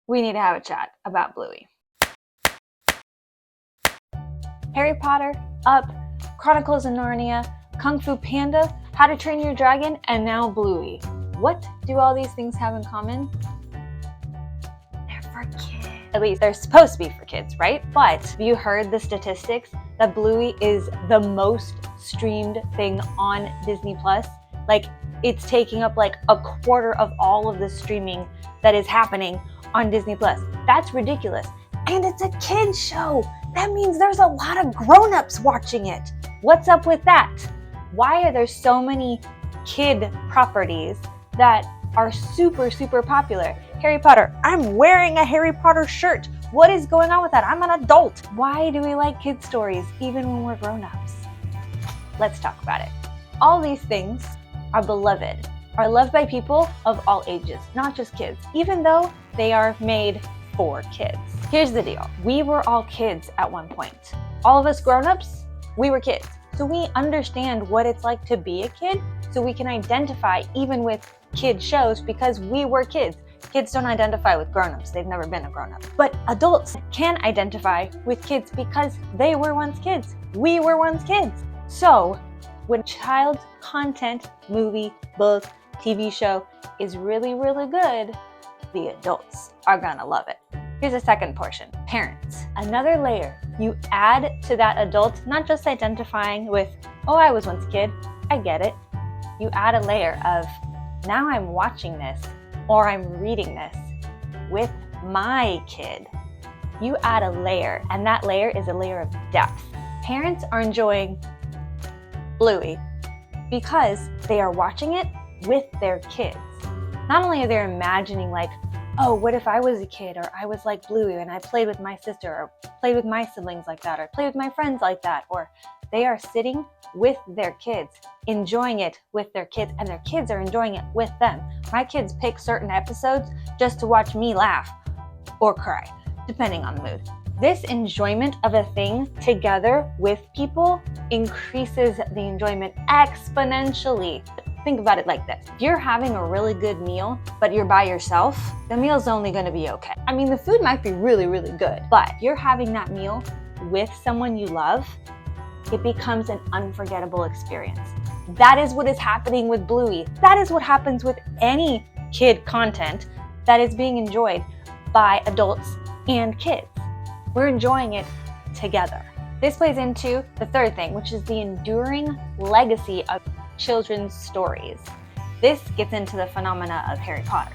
we need to have a chat about Bluey. Harry Potter, Up, Chronicles of Narnia, Kung Fu Panda, How to Train Your Dragon, and now Bluey. What do all these things have in common? They're for kids. At least they're supposed to be for kids, right? But have you heard the statistics that Bluey is the most streamed thing on Disney Plus? Like, it's taking up like a quarter of all of the streaming that is happening on Disney Plus. That's ridiculous. And it's a kid's show. That means there's a lot of grown-ups watching it. What's up with that? Why are there so many kid properties that are super, super popular? Harry Potter. I'm wearing a Harry Potter shirt. What is going on with that? I'm an adult. Why do we like kid stories even when we're grown-ups? Let's talk about it. All these things are beloved, are loved by people of all ages, not just kids, even though they are made for kids. Here's the deal. We were all kids at one point. All of us grown-ups, we were kids. So we understand what it's like to be a kid, so we can identify even with kid shows because we were kids. Kids don't identify with grown-ups. They've never been a grown-up. But adults can identify with kids because they were once kids. We were once kids. So when child content, movie, book, TV show is really, really good, the adults are gonna love it. Here's a second portion, parents. Another layer you add to that adult, not just identifying with, oh, I was once a kid, I get it. You add a layer of, now I'm watching this or I'm reading this with my kid. You add a layer, and that layer is a layer of depth. Parents are enjoying Bluey because they are watching it with their kids. Not only are they imagining like, oh, what if I was a kid, or I was like Bluey and I played with my sister, or played with my siblings like that, or played with my friends like that, or they are sitting with their kids, enjoying it with their kids, and their kids are enjoying it with them. My kids pick certain episodes just to watch me laugh or cry, depending on the mood. This enjoyment of a thing together with people increases the enjoyment exponentially. Think about it like this. If you're having a really good meal, but you're by yourself, the meal's only gonna be okay. I mean, the food might be really, really good, but if you're having that meal with someone you love, it becomes an unforgettable experience. That is what is happening with Bluey. That is what happens with any kid content that is being enjoyed by adults and kids. We're enjoying it together. This plays into the third thing, which is the enduring legacy of children's stories. This gets into the phenomena of Harry Potter.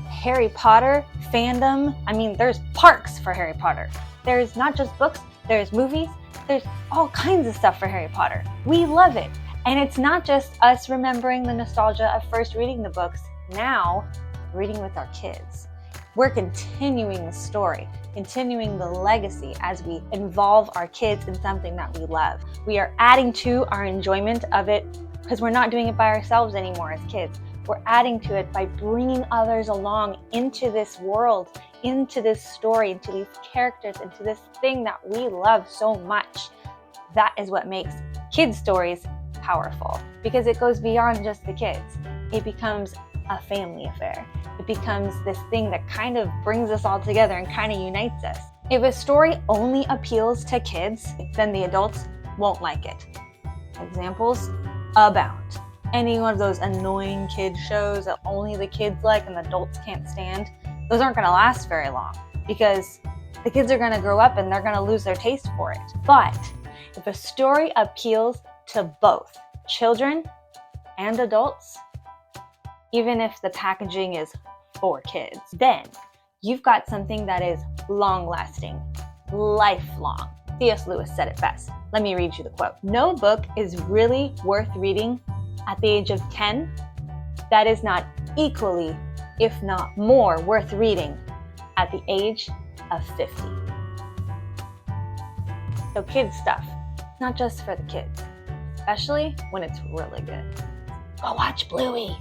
Harry Potter fandom, I mean, there's parks for Harry Potter. There's not just books, there's movies, there's all kinds of stuff for Harry Potter. We love it. And it's not just us remembering the nostalgia of first reading the books, now reading with our kids. We're continuing the story, continuing the legacy as we involve our kids in something that we love. We are adding to our enjoyment of it because we're not doing it by ourselves anymore as kids. We're adding to it by bringing others along into this world, into this story, into these characters, into this thing that we love so much. That is what makes kids' stories powerful, because it goes beyond just the kids. It becomes a family affair. It becomes this thing that kind of brings us all together and kind of unites us. If a story only appeals to kids, then the adults won't like it. Examples abound. Any one of those annoying kid shows that only the kids like and the adults can't stand, those aren't gonna last very long because the kids are gonna grow up and they're gonna lose their taste for it. But if a story appeals to both children and adults, even if the packaging is for kids, then you've got something that is long-lasting, lifelong. C.S. Lewis said it best. Let me read you the quote. No book is really worth reading at the age of 10 that is not equally, if not more, worth reading at the age of 50. So kids stuff, not just for the kids, especially when it's really good. Go watch Bluey.